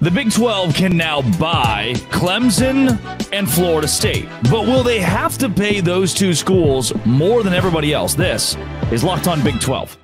The Big 12 can now buy Clemson and Florida State. But will they have to pay those two schools more than everybody else? This is Locked On Big 12.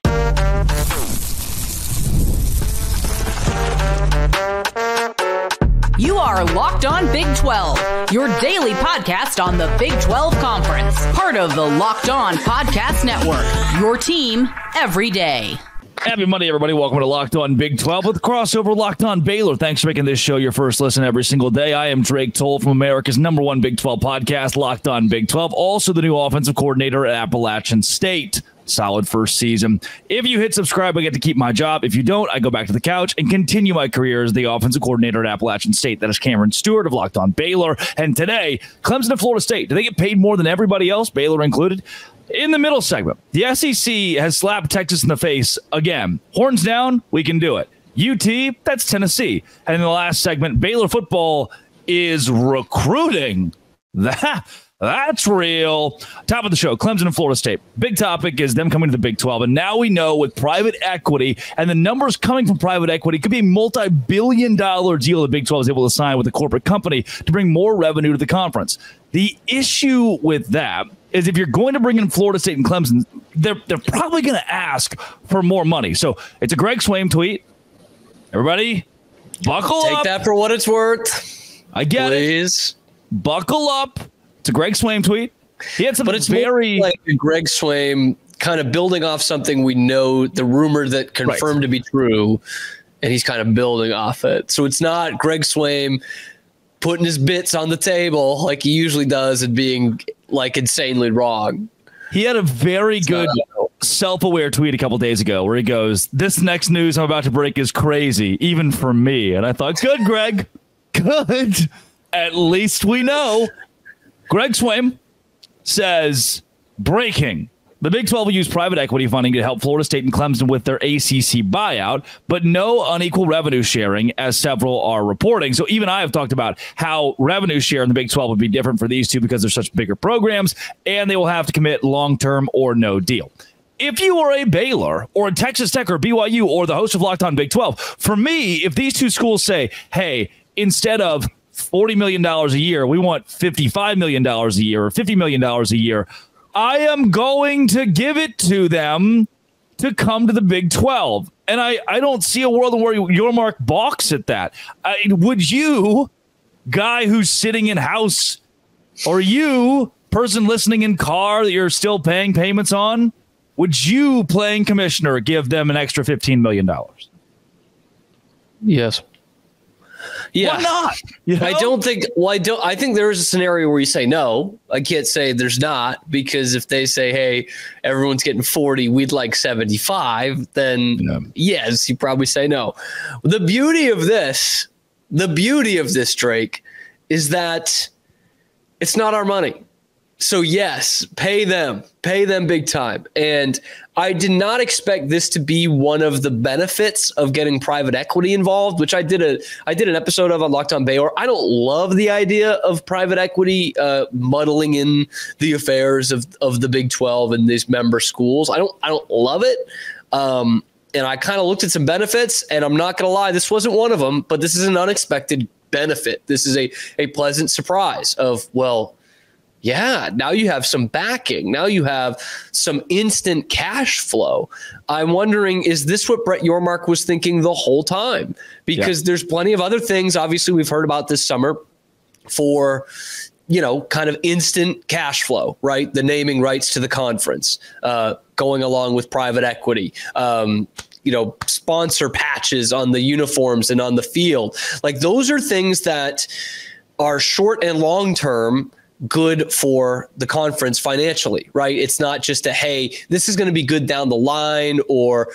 You are Locked On Big 12, your daily podcast on the Big 12 Conference. Part of the Locked On Podcast Network, your team every day. Happy Monday, everybody. Welcome to Locked On Big 12 with crossover Locked On Baylor. Thanks for making this show your first listen every single day. I am Drake Toll from America's #1 Big 12 podcast, Locked On Big 12. Also the new offensive coordinator at Appalachian State. Solid first season. If you hit subscribe, I get to keep my job. If you don't, I go back to the couch and continue my career as the offensive coordinator at Appalachian State. That is Cameron Stewart of Locked On Baylor. And today, Clemson and Florida State. Do they get paid more than everybody else, Baylor included? In the middle segment, the SEC has slapped Texas in the face again. Horns down, we can do it. UT, that's Tennessee. And in the last segment, Baylor football is recruiting. That's real. Top of the show, Clemson and Florida State. Big topic is them coming to the Big 12. And now we know with private equity and the numbers coming from private equity, it could be a multi-billion-dollar deal the Big 12 is able to sign with a corporate company to bring more revenue to the conference. The issue with that is if you're going to bring in Florida State and Clemson, they're probably going to ask for more money. So it's a Greg Swaim tweet. Everybody, buckle up. Take that for what it's worth. I get it. Please. Buckle up. It's a Greg Swaim tweet. He had some but it's very like a Greg Swaim kind of building off something we know, the rumor that confirmed to be true, and he's kind of building off it. So it's not Greg Swaim putting his bits on the table like he usually does and being like insanely wrong. He had a very good self-aware tweet a couple days ago where he goes, "This next news I'm about to break is crazy, even for me." And I thought, good, Greg. Good. At least we know. Greg Swaim says, breaking. The Big 12 will use private equity funding to help Florida State and Clemson with their ACC buyout, but no unequal revenue sharing, as several are reporting. So even I have talked about how revenue share in the Big 12 would be different for these two because they're such bigger programs, and they will have to commit long-term or no deal. If you are a Baylor or a Texas Tech or BYU or the host of Locked On Big 12, for me, if these two schools say, hey, instead of $40 million a year, we want $55 million a year or $50 million a year, I am going to give it to them to come to the Big 12. And I don't see a world where your mark balks at that. Would you, guy who's sitting in house, or you, person listening in car that you're still paying payments on, would you, playing commissioner, give them an extra $15 million? Yes. Yeah. Why not? You know? I think there is a scenario where you say no. I can't say there's not, because if they say, hey, everyone's getting 40, we'd like 75, then yes, you probably say no. The beauty of this, Drake, is that it's not our money. So yes, pay them big time. And I did not expect this to be one of the benefits of getting private equity involved, which I did an episode of on Locked On Baylor. I don't love the idea of private equity muddling in the affairs of the Big 12 and these member schools. I don't love it. And I kind of looked at some benefits, and I'm not going to lie, this wasn't one of them, but this is an unexpected benefit. This is a pleasant surprise of, well, yeah, now you have some backing. Now you have some instant cash flow. I'm wondering, is this what Brett Yormark was thinking the whole time? Because there's plenty of other things, obviously, we've heard about this summer for, kind of instant cash flow, right? The naming rights to the conference, going along with private equity, sponsor patches on the uniforms and on the field. Like, those are things that are short and long term good for the conference financially, right? It's not just hey, this is going to be good down the line, or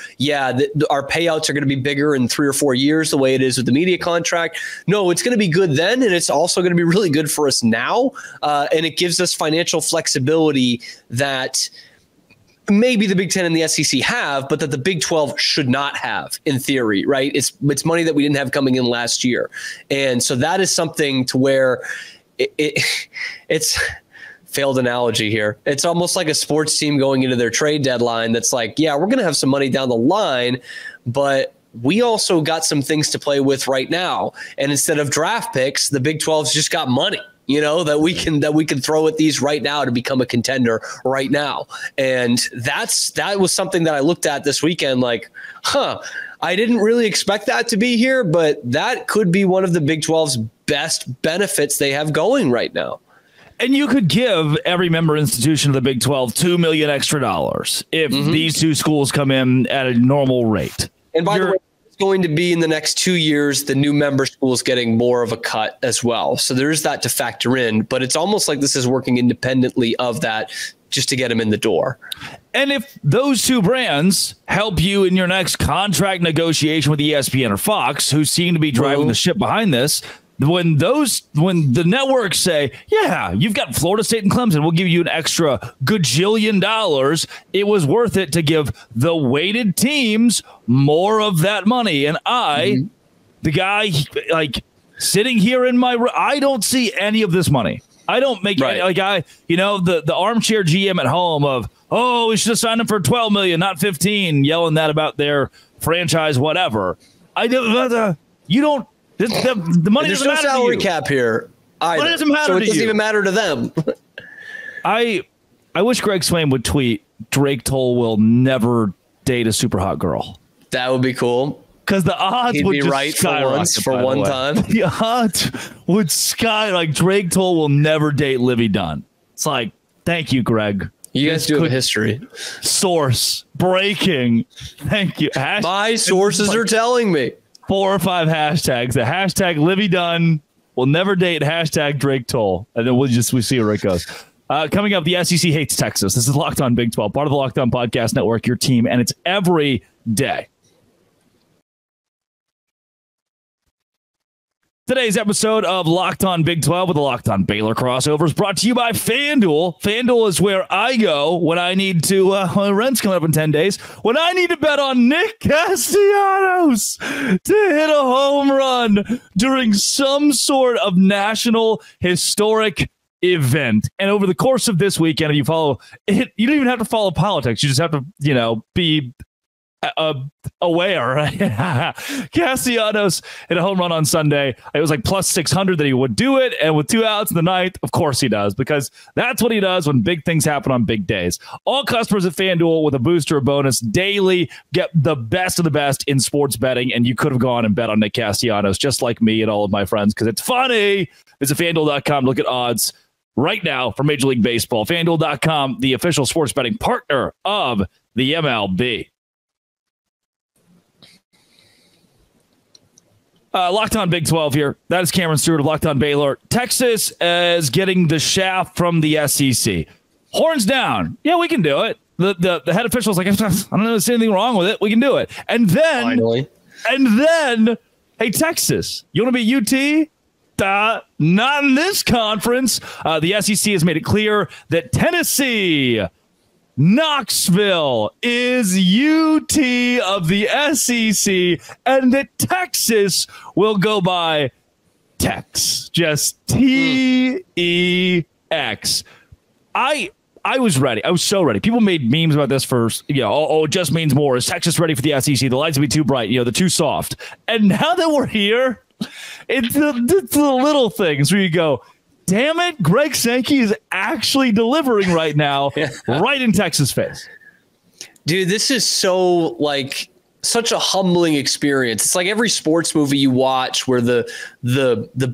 our payouts are going to be bigger in 3 or 4 years, the way it is with the media contract. No, it's going to be good then, and it's also going to be really good for us now. And it gives us financial flexibility that maybe the Big Ten and the SEC have, but that the Big 12 should not have, in theory, right? It's money that we didn't have coming in last year. And so that is something to where it's failed analogy here. It's almost like a sports team going into their trade deadline that's like, yeah, we're going to have some money down the line, but we also got some things to play with right now. And instead of draft picks, the Big 12's just got money, that we can throw at these right now to become a contender right now. And that was something that I looked at this weekend, like, I didn't really expect that to be here, but that could be one of the Big 12's best benefits they have going right now. And you could give every member institution of the Big 12 $2 million extra if these two schools come in at a normal rate. And by the way, it's going to be in the next 2 years, the new member schools getting more of a cut as well. So there's that to factor in, but it's almost like this is working independently of that just to get them in the door. And if those two brands help you in your next contract negotiation with ESPN or Fox, who seem to be driving the ship behind this, when the networks say, yeah, you've got Florida State and Clemson, we'll give you an extra gajillion dollars, it was worth it to give the weighted teams more of that money. And the guy sitting here I don't see any of this money. I don't make any, the armchair GM at home of, we should have signed him for $12 million, not 15, yelling that about their franchise, whatever. You don't. The money There's doesn't matter. There's no salary to you. cap here either. It doesn't matter so it to doesn't you. even matter to them. I wish Greg Swain would tweet, Drake Toll will never date a super hot girl. That would be cool. Because the odds He'd would be just right skyrocket for one time. The odds would Drake Toll will never date Livy Dunn. It's like, thank you, Greg. You guys do have a history. Source. Breaking. Thank you. My sources are telling me. 4 or 5 hashtags. The hashtag Livy Dunn will never date hashtag Drake Toll. And then we see where it goes. Coming up, the SEC hates Texas. This is Locked On Big 12, part of the Locked On Podcast Network, your team, and it's every day. Today's episode of Locked On Big 12 with the Locked On Baylor crossover is brought to you by FanDuel. FanDuel is where I go when I need to, rent's coming up in 10 days, when I need to bet on Nick Castellanos to hit a home run during some sort of national historic event. And over the course of this weekend, if you follow it, you don't even have to follow politics. You just have to, be aware. Castellanos hit a home run on Sunday. It was like plus 600 that he would do it, and with 2 outs in the ninth, of course he does, because that's what he does when big things happen on big days. All customers at FanDuel with a booster or bonus daily get the best of the best in sports betting, and you could have gone and bet on Nick Castellanos just like me and all of my friends, because it's funny. Visit FanDuel.com to look at odds right now for Major League Baseball. FanDuel.com, the official sports betting partner of the MLB. Locked On Big 12 here. That is Cameron Stewart of Locked On Baylor. Texas is getting the shaft from the SEC. Horns down. Yeah, we can do it. The head official's like, I don't know if there's anything wrong with it. We can do it. And then, hey, Texas, you want to be UT? Not in this conference. The SEC has made it clear that Tennessee, Knoxville is UT of the SEC, and that Texas will go by Tex, just TEX. I was ready. I was so ready. People made memes about this first. It just means more. Is Texas ready for the SEC? The lights will be too bright. They're too soft. And now that we're here, it's the little things where you go, damn it, Greg Sankey is actually delivering right now, right in Texas' face. Dude, this is so such a humbling experience. It's like every sports movie you watch where the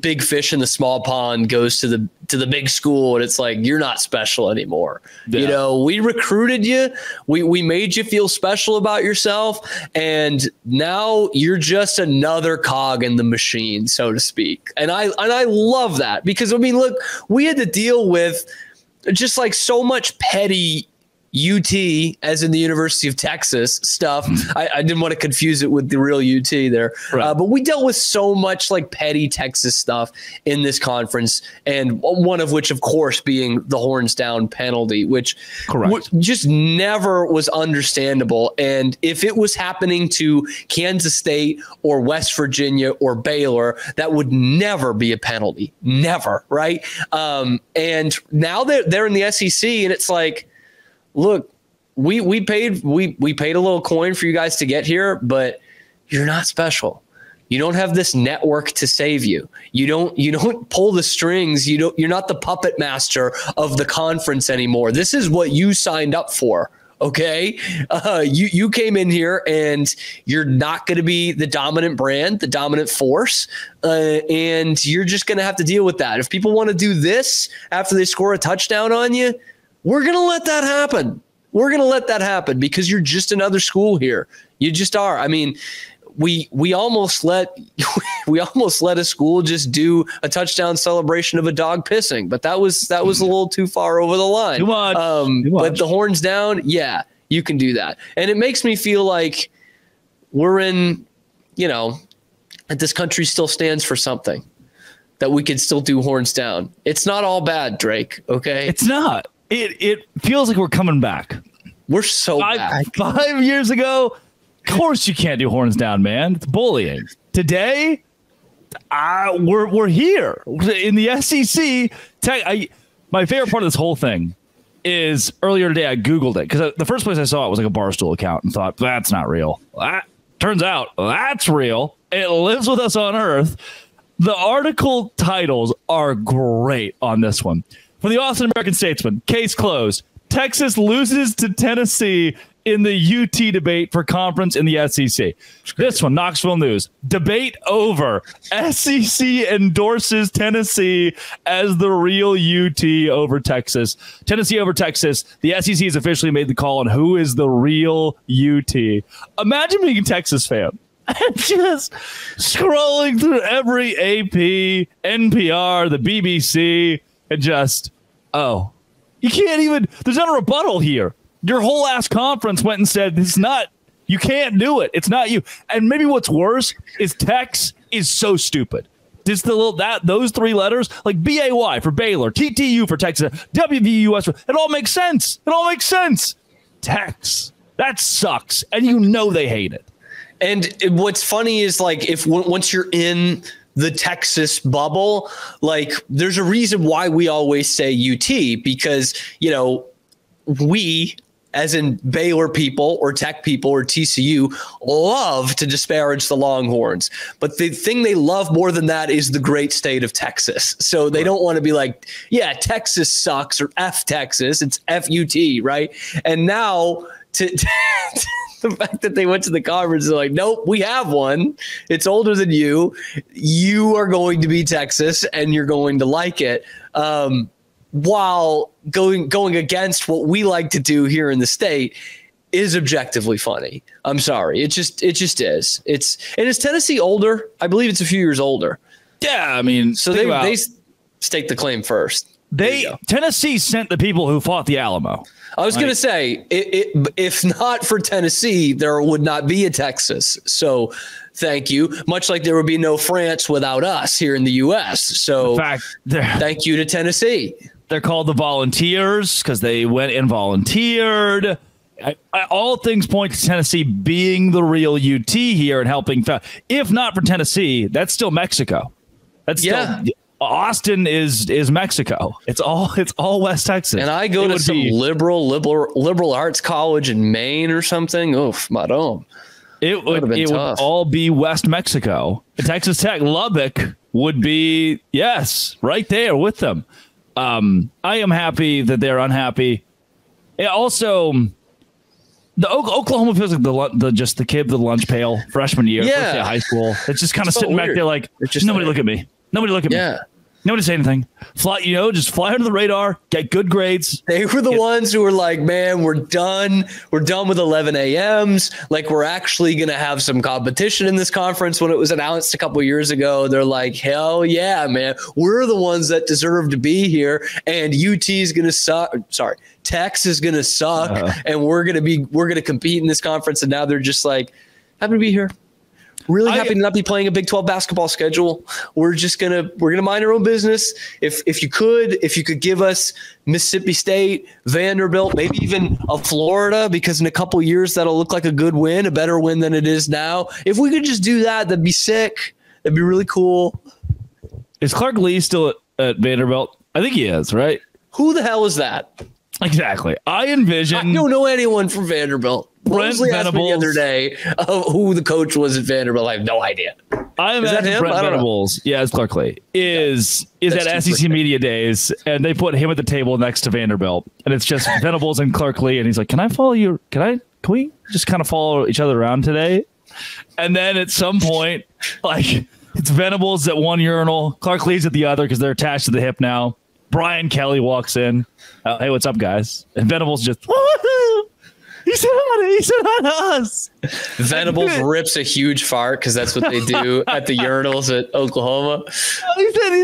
big fish in the small pond goes to the big school, and it's like, you're not special anymore. Yeah. We recruited you, we made you feel special about yourself, and now you're just another cog in the machine, so to speak. And I love that, because look, we had to deal with just so much petty UT, as in the University of Texas stuff. I didn't want to confuse it with the real UT there. Right. But we dealt with so much petty Texas stuff in this conference, and one of which, of course, being the horns down penalty, which just never was understandable. And if it was happening to Kansas State or West Virginia or Baylor, that would never be a penalty. Never, right? And now they're in the SEC, and it's like, look, we paid a little coin for you guys to get here, but you're not special. You don't have this network to save you. You don't pull the strings. You're not the puppet master of the conference anymore. This is what you signed up for. Okay. You came in here and you're not going to be the dominant brand, the dominant force. And you're just going to have to deal with that. If people want to do this after they score a touchdown on you, we're going to let that happen. We're going to let that happen because you're just another school here. You just are. I mean, we almost let a school just do a touchdown celebration of a dog pissing, but that was a little too far over the line. Too much. But the horns down, yeah, you can do that, and it makes me feel like we're in, that this country still stands for something, that we can still do horns down. It's not all bad, Drake. Okay, it's not. It feels like we're coming back. We're so back. 5 years ago. Of course you can't do horns down, man. It's bullying. Today, we're here in the SEC. My favorite part of this whole thing is earlier today I Googled it because the first place I saw it was like a Barstool account and thought, that's not real. Turns out that's real. It lives with us on Earth. The article titles are great on this one. For the Austin American-Statesman, case closed. Texas loses to Tennessee in the UT debate for conference in the SEC. This one, Knoxville News. Debate over. SEC endorses Tennessee as the real UT over Texas. Tennessee over Texas. The SEC has officially made the call on who is the real UT. Imagine being a Texas fan and just scrolling through every AP, NPR, the BBC, and just, you can't even, there's not a rebuttal here. Your whole ass conference went and said, it's not, you can't do it. It's not you. And maybe what's worse is Tex is so stupid. Just those three letters, like BAY for Baylor, TTU for Texas, WVUS, it all makes sense. It all makes sense. Tex, that sucks. And they hate it. And what's funny is like once you're in the Texas bubble, like there's a reason why we always say UT because, we, as in Baylor people or Tech people or TCU, love to disparage the Longhorns. But the thing they love more than that is the great state of Texas. So they don't want to be like, yeah, Texas sucks or F Texas. It's FUT, right? And now the fact that they went to the conference is like, nope, we have one. It's older than you. You are going to be Texas and you're going to like it. While going against what we like to do here in the state is objectively funny. I'm sorry. It just is. Is Tennessee older? I believe it's a few years older. Yeah. I mean, so they staked the claim first. Tennessee sent the people who fought the Alamo. I was going to say, if not for Tennessee, there would not be a Texas. So thank you. Much like there would be no France without us here in the U.S. So in fact, thank you to Tennessee. They're called the Volunteers because they went and volunteered. All things point to Tennessee being the real UT here and helping. If not for Tennessee, that's still Mexico. That's still Austin is Mexico. It's all West Texas. And I go to some liberal arts college in Maine or something. Oof, madam. It would all be West Mexico. Texas Tech, Lubbock would be right there with them. I am happy that they're unhappy. Also, the Oklahoma feels like the kid with the lunch pail freshman year, first day of high school. It's just kind of sitting back there like, nobody look at me. Nobody look at me. Nobody say anything. Fly, just fly under the radar, get good grades. They were the ones who were like, man, we're done. We're done with 11 a.m.s. Like, we're actually going to have some competition in this conference. When it was announced a couple of years ago, they're like, hell yeah, man. We're the ones that deserve to be here. And UT is going to suck. Sorry, Tex is going to suck. And we're going to compete in this conference. And now they're just like, happy to be here. Really happy to not be playing a Big 12 basketball schedule. We're gonna mind our own business. If you could give us Mississippi State, Vanderbilt, maybe even a Florida, because in a couple of years that'll look like a good win, a better win than it is now. If we could just do that, that'd be sick. That'd be really cool. Is Clark Lee still at Vanderbilt? I think he is, right? Who the hell is that? Exactly. I don't know anyone from Vanderbilt. Mosley asked me the other day who the coach was at Vanderbilt. I have no idea. I imagine Brent Venables, it's Clark Lee, is at SEC Media Days, and they put him at the table next to Vanderbilt, and it's just Venables and Clark Lee, and he's like, can I follow you? Can we just kind of follow each other around today? And then at some point, like, it's Venables at one urinal, Clark Lee's at the other because they're attached to the hip now. Brian Kelly walks in. Hey, what's up, guys? And Venables just, he said hi to us. Venables rips a huge fart because that's what they do at the urinals at Oklahoma.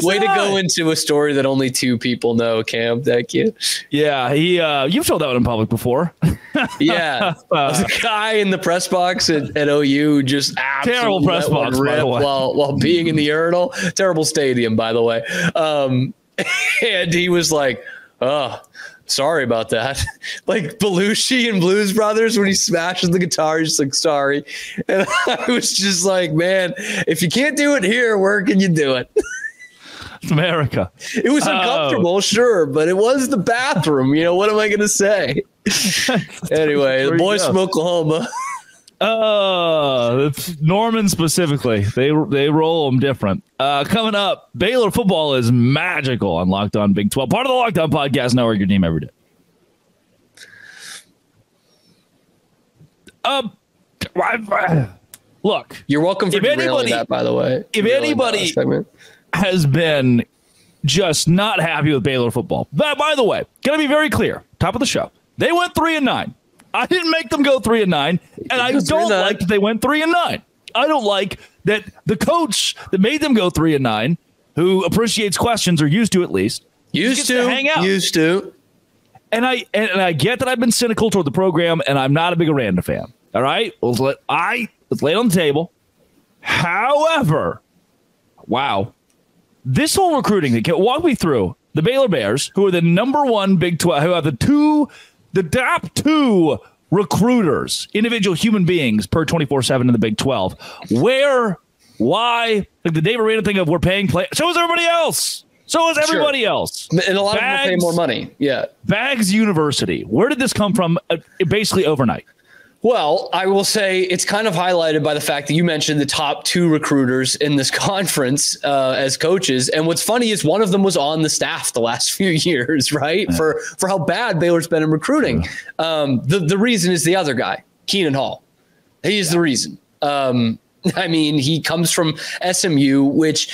Way to go into a story that only 2 people know, Cam. Thank you. Yeah, you've told that one in public before. Yeah, the guy in the press box at OU just terrible press box while being in the urinal. Terrible stadium, by the way. And he was like, "Oh, sorry about that." Like Belushi and Blues Brothers when he smashes the guitar, he's just like, "Sorry." And I was just like, "Man, if you can't do it here, where can you do it?" It's America. It was uncomfortable, sure, but it was the bathroom. You know, what am I going to say? Anyway, the boys from Oklahoma. Norman specifically. They roll them different. Coming up, Baylor football is magical on Locked On Big 12. Part of the Locked On Podcast Network, your team every day. Look. You're welcome for derailing that, by the way. If anybody has been just not happy with Baylor football, by the way, going to be very clear, top of the show, they went 3-9. I didn't make them go 3-9, and I don't like that they went 3-9. I don't like that the coach that made them go 3-9, who appreciates questions or used to at least, used to hang out. Used to. And I get that I've been cynical toward the program, and I'm not a big Aranda fan. All right, let's lay it on the table. However, wow, this whole recruiting thing. Walk me through the Baylor Bears, who are the number 1 Big 12, who have the top 2 recruiters, individual human beings per 24/7 in the Big 12. Where, why, like the Dave Aranda thing of we're paying play. So is everybody else. So is everybody else. And a lot of them pay more money. Yeah. Bags University. Where did this come from? Basically overnight. Well, I will say it's kind of highlighted by the fact that you mentioned the top 2 recruiters in this conference as coaches. And what's funny is one of them was on the staff the last few years, right? Yeah. For how bad Baylor's been in recruiting. Yeah. The reason is the other guy, Keenan Hall. He is the reason. I mean, he comes from SMU, which,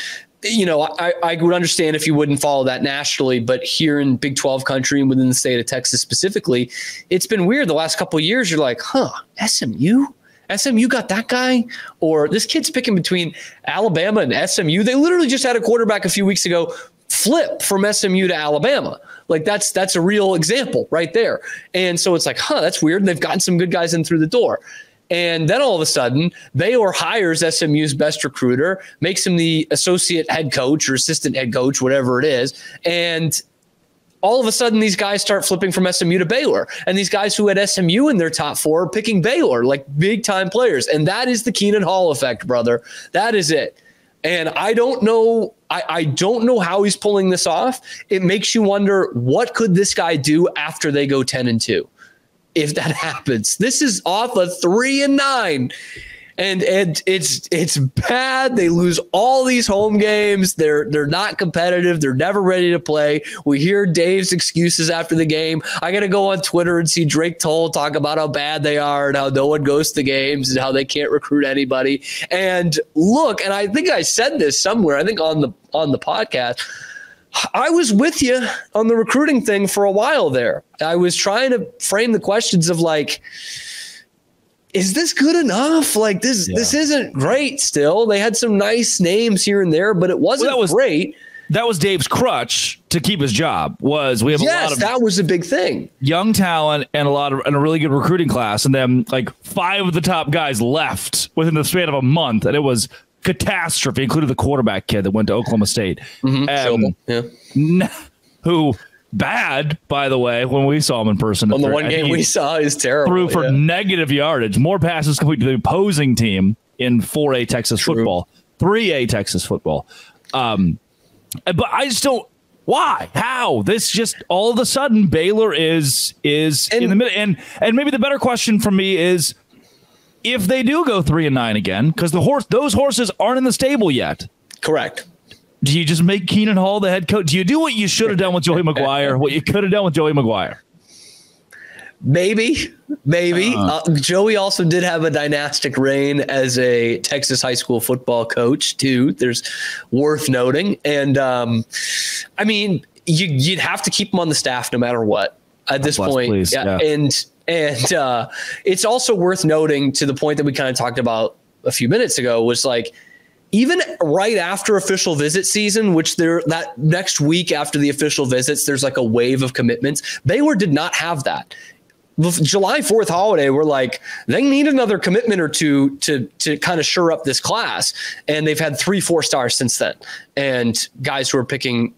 you know, I would understand if you wouldn't follow that nationally, but here in Big 12 country and within the state of Texas specifically, it's been weird the last couple of years. You're like, SMU got that guy? Or this kid's picking between Alabama and SMU. They literally just had a quarterback a few weeks ago flip from SMU to Alabama. Like that's a real example right there. And so it's like, that's weird. And they've gotten some good guys in through the door. And then all of a sudden, Baylor hires SMU's best recruiter, makes him the associate head coach or assistant head coach, whatever it is. And all of a sudden, these guys start flipping from SMU to Baylor. And these guys who had SMU in their top 4 are picking Baylor, like big-time players. And that is the Keenan Hall effect, brother. That is it. And I don't know. I don't know how he's pulling this off. It makes you wonder, what could this guy do after they go 10-2? If that happens, this is off a 3-9, and it's bad. They lose all these home games. They're not competitive. They're never ready to play. We hear Dave's excuses after the game. I got to go on Twitter and see Drake Toll talk about how bad they are and how no one goes to the games and how they can't recruit anybody. And look, and I think I said this somewhere, I think on the podcast, I was with you on the recruiting thing for a while there. I was trying to frame the questions of like, is this good enough? Like this isn't great still. They had some nice names here and there, but it wasn't great. That was Dave's crutch to keep his job. We have a lot of that was a big thing. Young talent and a really good recruiting class. And then like 5 of the top guys left within the span of a month. And it was catastrophe, including the quarterback kid that went to Oklahoma State. Who bad, by the way, when we saw him in person. On the one game we saw is terrible. Threw for negative yardage. More passes complete to the opposing team in 4A Texas football, 3A Texas football. But I just don't. Why? How? This just all of a sudden Baylor is in the middle. And maybe the better question for me is if they do go 3-9 again, because those horses aren't in the stable yet. Correct. Do you just make Keenan Hall the head coach? Do you do what you should have done with Joey McGuire? What you could have done with Joey McGuire? Maybe. Joey also did have a dynastic reign as a Texas high school football coach too. There's worth noting. And I mean, you'd have to keep him on the staff no matter what at this point. Please. Yeah. And it's also worth noting, to the point that we kind of talked about a few minutes ago, was like, even right after official visit season, which that next week after the official visits, there's like a wave of commitments. Baylor did not have that. The July 4th holiday, we're like, they need another commitment or two to kind of shore up this class. And they've had 3 4-stars since then. And guys who are picking,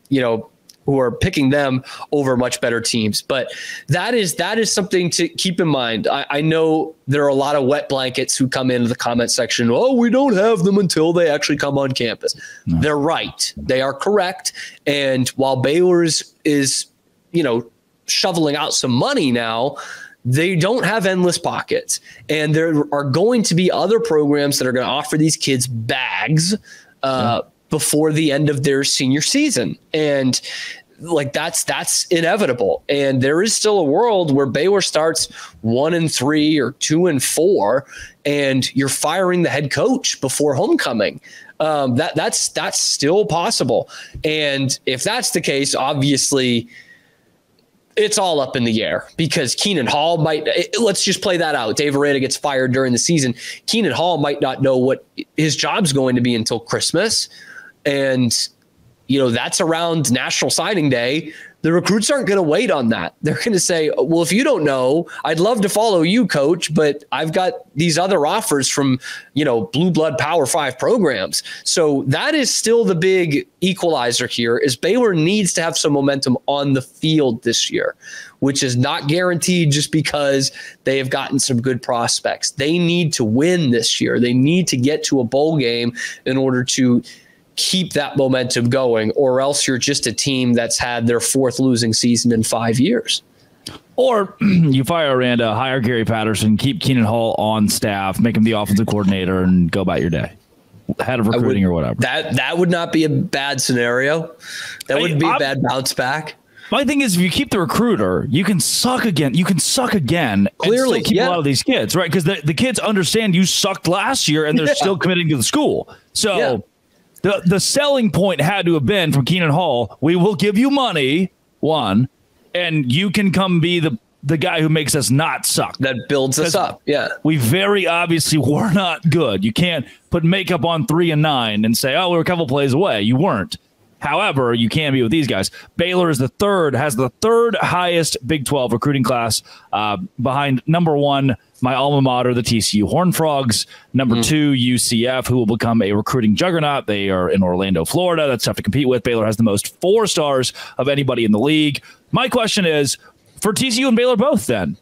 who are picking them over much better teams. But that is something to keep in mind. I know there are a lot of wet blankets who come into the comment section. Oh, we don't have them until they actually come on campus. No. They're right. They are correct. And while Baylor is shoveling out some money now, they don't have endless pockets. And there are going to be other programs that are going to offer these kids bags before the end of their senior season. And like that's inevitable. And there is still a world where Baylor starts 1-3 or 2-4, and you're firing the head coach before homecoming. That's still possible. And if that's the case, obviously it's all up in the air, because Keenan Hall let's just play that out. Dave Aranda gets fired during the season. Keenan Hall might not know what his job's going to be until Christmas. And, that's around National Signing Day. The recruits aren't going to wait on that. They're going to say, well, if you don't know, I'd love to follow you, coach, but I've got these other offers from, blue blood Power 5 programs. So that is still the big equalizer here, is Baylor needs to have some momentum on the field this year, which is not guaranteed just because they have gotten some good prospects. They need to win this year. They need to get to a bowl game in order to keep that momentum going, or else you're just a team that's had their 4th losing season in 5 years. Or you fire Aranda, hire Gary Patterson, keep Keenan Hall on staff, make him the offensive coordinator, and go about your day. Head of recruiting or whatever. That would not be a bad scenario. That wouldn't be a bad bounce back. My thing is, if you keep the recruiter, you can suck again. You can suck again. Clearly, and still keep a lot of these kids, right? Because the kids understand you sucked last year, and they're still committing to the school. So the selling point had to have been from Keenan Hall, we will give you money, one, and you can come be the guy who makes us not suck. That builds us up. Yeah. We very obviously were not good. You can't put makeup on 3-9 and say, oh, we're a couple plays away. You weren't. However, you can be with these guys. Baylor has the third highest Big 12 recruiting class, behind number 1, my alma mater, the TCU Horned Frogs. Number 2, UCF, who will become a recruiting juggernaut. They are in Orlando, Florida. That's tough to compete with. Baylor has the most 4-stars of anybody in the league. My question is, for TCU and Baylor both then,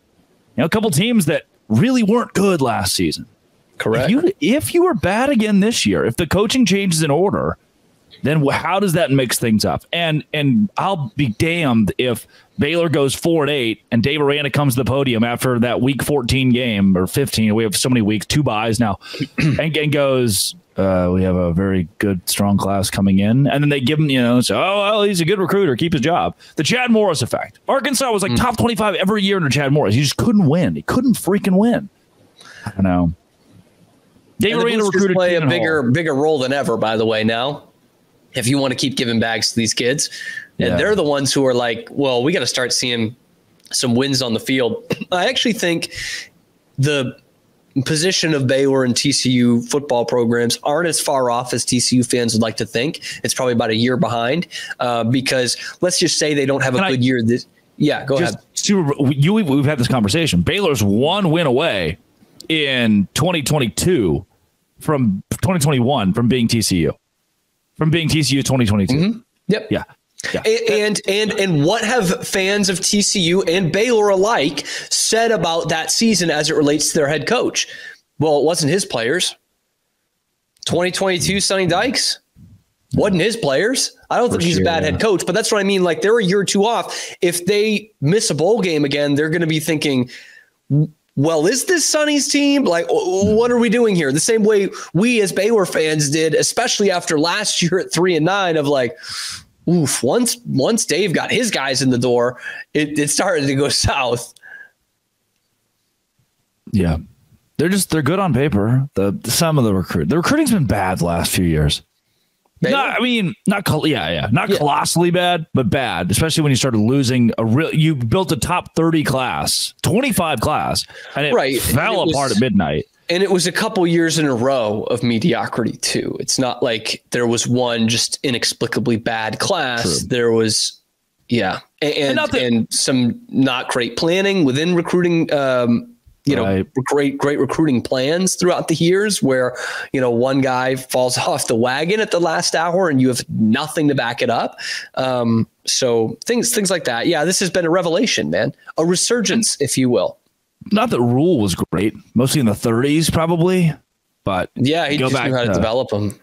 a couple teams that really weren't good last season. Correct. If you were bad again this year, if the coaching changes in order, then how does that mix things up? And I'll be damned if Baylor goes 4-8 and Dave Aranda comes to the podium after that week 14 game, or 15. We have so many weeks, 2 buys now, and goes, we have a very good, strong class coming in. And then they give him, say, oh, well, he's a good recruiter, keep his job. The Chad Morris effect. Arkansas was like top 25 every year under Chad Morris. He just couldn't win. He couldn't freaking win. I don't know. Dave Aranda recruited play a bigger role than ever, by the way, now. If you want to keep giving bags to these kids. And they're the ones who are like, well, we got to start seeing some wins on the field. I actually think the position of Baylor and TCU football programs aren't as far off as TCU fans would like to think. It's probably about a year behind, because let's just say they don't have a good year. Go ahead. We've had this conversation. Baylor's 1 win away in 2022 from 2021 from being TCU. From being TCU 2022. Mm-hmm. Yep. Yeah. And what have fans of TCU and Baylor alike said about that season as it relates to their head coach? Well, it wasn't his players. 2022 Sonny Dykes. Wasn't his players. I don't think he's a bad head coach, but that's what I mean. Like, they're a year or two off. If they miss a bowl game again, they're going to be thinking, well, is this Sonny's team? Like, what are we doing here? The same way we as Baylor fans did, especially after last year at 3-9, of like, oof, once Dave got his guys in the door, it started to go south. Yeah. They're good on paper. Some of the recruiting's been bad the last few years. Not colossally bad, but bad, especially when you started losing you built a top 30 class, 25 class, and it fell apart at midnight. And it was a couple years in a row of mediocrity too. It's not like there was one just inexplicably bad class. True. There was, and some not great planning within recruiting, great recruiting plans throughout the years where, one guy falls off the wagon at the last hour and you have nothing to back it up. So things like that. Yeah, this has been a revelation, man, a resurgence, if you will. Not that Rule was great, mostly in the 30s, probably, but yeah, he just knew how to develop them.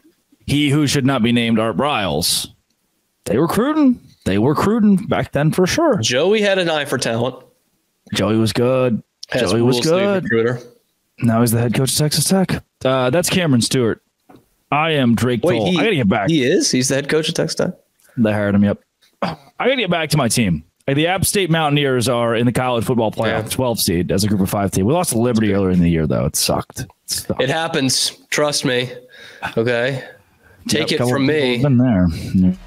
He who should not be named, Art Briles. They were recruiting back then for sure. Joey had an eye for talent. Joey was good. Joey was good. Now he's the head coach of Texas Tech. That's Cameron Stewart. I am Drake Toll. I got to get back. He's the head coach of Texas Tech. They hired him, yep. I got to get back to my team. The App State Mountaineers are in the college football playoff, 12 seed as a group of 5 team. We lost to Liberty earlier in the year, though. It sucked. It happens. Trust me. Okay. Take it from me. Been there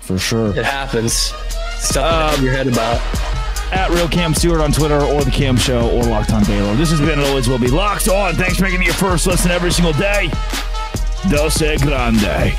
for sure. It happens. Stuff in your head about. At Real Cam Stewart on Twitter, or The Cam Show, or Locked On Baylor. This has been and always will be Locked On. Thanks for making it your first listen every single day. Dose Grande.